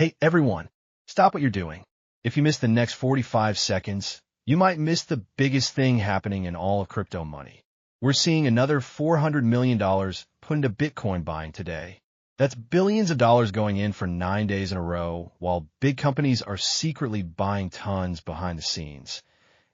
Hey, everyone, stop what you're doing. If you miss the next 45 seconds, you might miss the biggest thing happening in all of crypto money. We're seeing another $400 million put into Bitcoin buying today. That's billions of dollars going in for 9 days in a row, while big companies are secretly buying tons behind the scenes.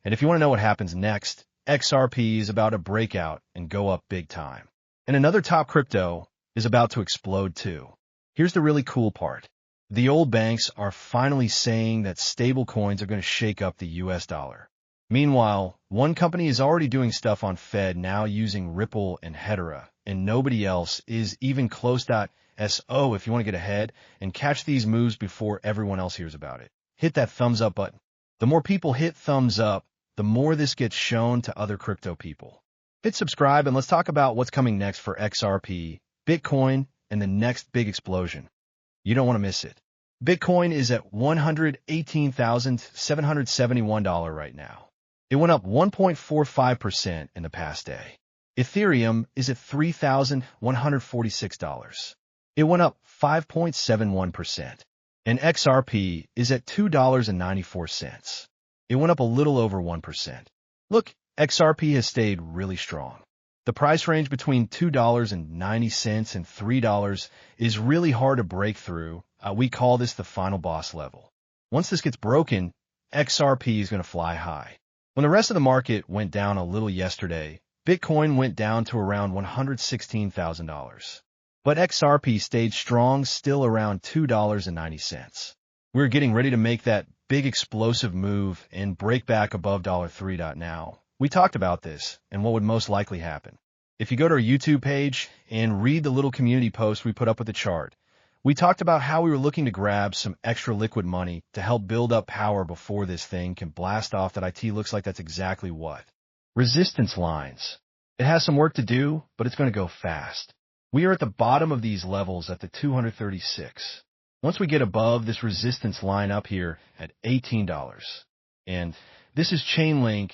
And if you want to know what happens next, XRP is about to break out and go up big time. And another top crypto is about to explode too. Here's the really cool part. The old banks are finally saying that stablecoins are going to shake up the US dollar. Meanwhile, one company is already doing stuff on Fed now using Ripple and Hedera, and nobody else is even close to SO if you want to get ahead and catch these moves before everyone else hears about it. Hit that thumbs up button. The more people hit thumbs up, the more this gets shown to other crypto people. Hit subscribe and let's talk about what's coming next for XRP, Bitcoin, and the next big explosion. You don't want to miss it. Bitcoin is at $118,771 right now. It went up 1.45% in the past day. Ethereum is at $3,146. It went up 5.71%. And XRP is at $2.94. It went up a little over 1%. Look, XRP has stayed really strong. The price range between $2.90 and $3 is really hard to break through. We call this the final boss level. Once this gets broken, XRP is going to fly high. When the rest of the market went down a little yesterday, Bitcoin went down to around $116,000. But XRP stayed strong, still around $2.90. We're getting ready to make that big explosive move and break back above $3 now. We talked about this and what would most likely happen. If you go to our YouTube page and read the little community post we put up with the chart, we talked about how we were looking to grab some extra liquid money to help build up power before this thing can blast off. That IT looks like that's exactly what. Resistance lines. It has some work to do, but it's going to go fast. We are at the bottom of these levels at the 236. Once we get above this resistance line up here at $18, and this is Chainlink.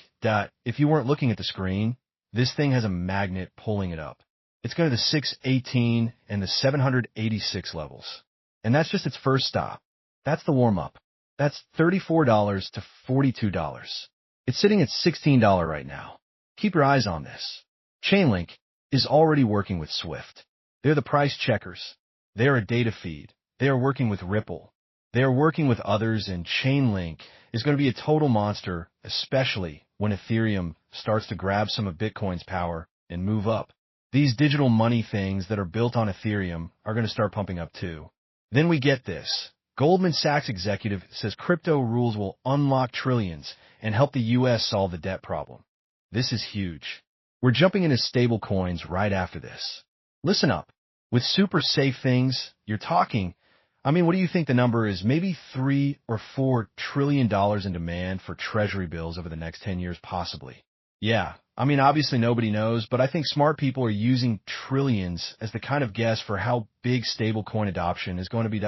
If you weren't looking at the screen, this thing has a magnet pulling it up. It's going to the 618 and the 786 levels. And that's just its first stop. That's the warm-up. That's $34 to $42. It's sitting at $16 right now. Keep your eyes on this. Chainlink is already working with Swift. They're the price checkers. They're a data feed. They are working with Ripple. They are working with others, and Chainlink is going to be a total monster, especially when Ethereum starts to grab some of Bitcoin's power and move up. These digital money things that are built on Ethereum are going to start pumping up too. Then we get this. Goldman Sachs executive says crypto rules will unlock trillions and help the U.S. solve the debt problem. This is huge. We're jumping into stable coins right after this. Listen up. With super safe things, you're talking, what do you think the number is? Maybe $3 or $4 trillion in demand for treasury bills over the next 10 years, possibly. Yeah, obviously nobody knows, but I think smart people are using trillions as the kind of guess for how big stablecoin adoption is going to be.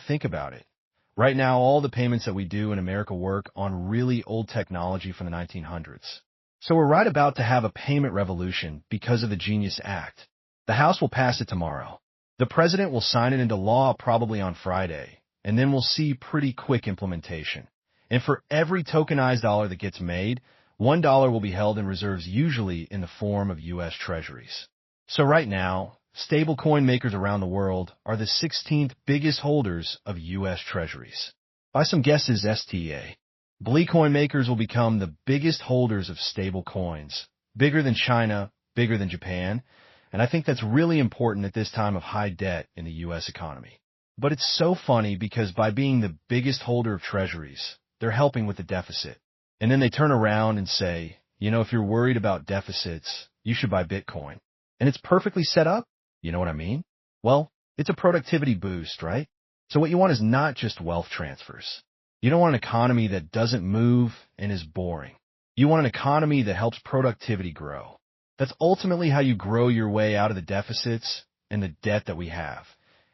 Think about it. Right now, all the payments that we do in America work on really old technology from the 1900s. So we're right about to have a payment revolution because of the Genius Act. The House will pass it tomorrow. The president will sign it into law probably on Friday, and then we'll see pretty quick implementation. And for every tokenized dollar that gets made, $1 will be held in reserves, usually in the form of U.S. treasuries. So right now, stablecoin makers around the world are the 16th biggest holders of U.S. treasuries. By some guesses, STA. Blecoin makers will become the biggest holders of stable coins, bigger than China, bigger than Japan, and I think that's really important at this time of high debt in the U.S. economy. But it's so funny because by being the biggest holder of treasuries, they're helping with the deficit. And then they turn around and say, if you're worried about deficits, you should buy Bitcoin. And it's perfectly set up. You know what I mean? Well, it's a productivity boost, right? So what you want is not just wealth transfers. You don't want an economy that doesn't move and is boring. You want an economy that helps productivity grow. That's ultimately how you grow your way out of the deficits and the debt that we have.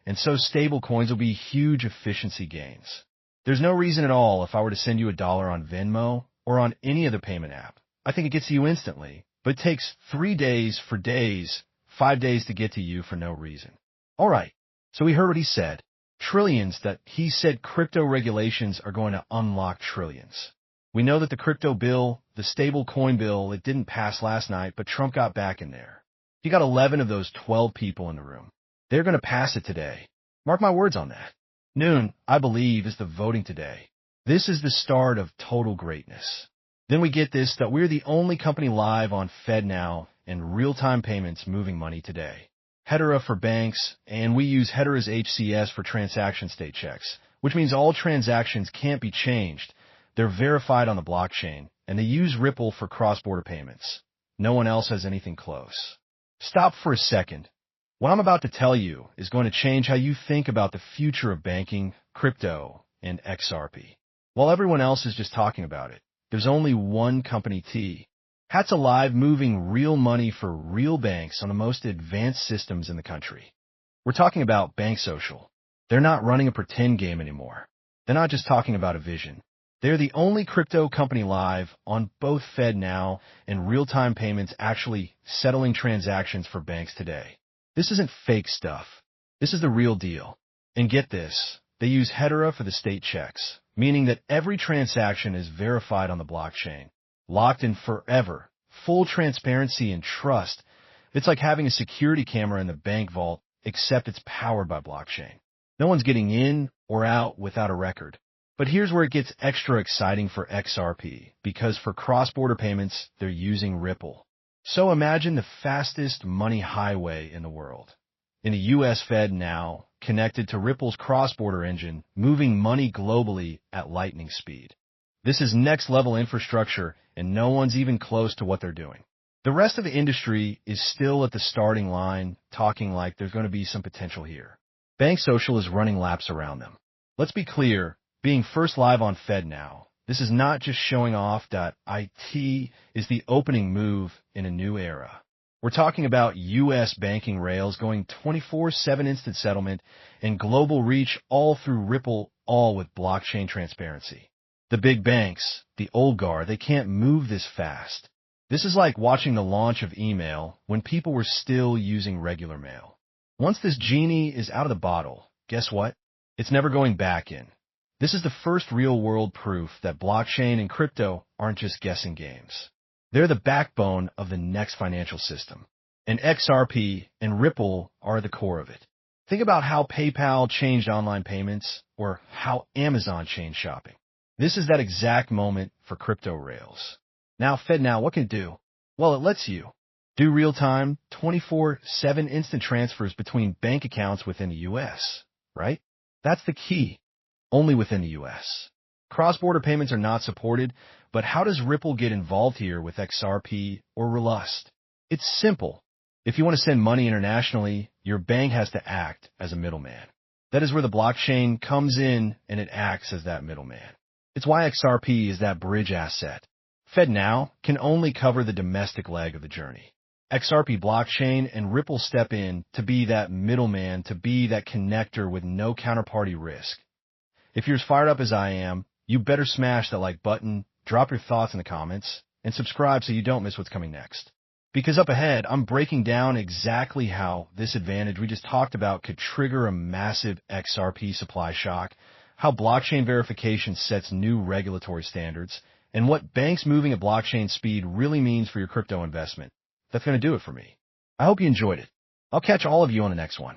And so stable coins will be huge efficiency gains. There's no reason at all if I were to send you $1 on Venmo or on any other payment app. I think it gets to you instantly, but it takes 3 days for days, 5 days to get to you for no reason. All right, so we heard what he said. Trillions that he said crypto regulations are going to unlock trillions. We know that the crypto bill, the stable coin bill, it didn't pass last night, but Trump got back in there. He got 11 of those 12 people in the room. They're going to pass it today. Mark my words on that. Noon, I believe, is the voting today. This is the start of total greatness. Then we get this, that we're the only company live on FedNow and real-time payments moving money today. Hedera for banks, and we use Hedera's HCS for transaction state checks, which means all transactions can't be changed. They're verified on the blockchain, and they use Ripple for cross-border payments. No one else has anything close. Stop for a second. What I'm about to tell you is going to change how you think about the future of banking, crypto, and XRP. While everyone else is just talking about it, there's only one company, Hat's alive, moving real money for real banks on the most advanced systems in the country. We're talking about Bank Social. They're not running a pretend game anymore. They're not just talking about a vision. They're the only crypto company live on both FedNow and real-time payments, actually settling transactions for banks today. This isn't fake stuff. This is the real deal. And get this, they use Hedera for the state checks, meaning that every transaction is verified on the blockchain, locked in forever, full transparency and trust. It's like having a security camera in the bank vault, except it's powered by blockchain. No one's getting in or out without a record. But here's where it gets extra exciting for XRP, because for cross-border payments, they're using Ripple. So imagine the fastest money highway in the world. In a US Fed now, connected to Ripple's cross-border engine, moving money globally at lightning speed. This is next-level infrastructure, and no one's even close to what they're doing. The rest of the industry is still at the starting line, talking like there's going to be some potential here. Bank Social is running laps around them. Let's be clear, being first live on FedNow, this is not just showing off. IT is the opening move in a new era. We're talking about U.S. banking rails going 24/7 instant settlement and global reach all through Ripple, all with blockchain transparency. The big banks, the old guard, they can't move this fast. This is like watching the launch of email when people were still using regular mail. Once this genie is out of the bottle, guess what? It's never going back in. This is the first real-world proof that blockchain and crypto aren't just guessing games. They're the backbone of the next financial system. And XRP and Ripple are the core of it. Think about how PayPal changed online payments or how Amazon changed shopping. This is that exact moment for crypto rails. Now, FedNow, what can it do? Well, it lets you do real-time, 24/7 instant transfers between bank accounts within the U.S., right? That's the key. Only within the U.S. Cross-border payments are not supported, but how does Ripple get involved here with XRP or Relust? It's simple. If you want to send money internationally, your bank has to act as a middleman. That is where the blockchain comes in, and it acts as that middleman. It's why XRP is that bridge asset. FedNow can only cover the domestic leg of the journey. XRP blockchain and Ripple step in to be that middleman, to be that connector with no counterparty risk. If you're as fired up as I am, you better smash that like button, drop your thoughts in the comments, and subscribe so you don't miss what's coming next. Because up ahead, I'm breaking down exactly how this advantage we just talked about could trigger a massive XRP supply shock, how blockchain verification sets new regulatory standards, and what banks moving at blockchain speed really means for your crypto investment. That's going to do it for me. I hope you enjoyed it. I'll catch all of you on the next one.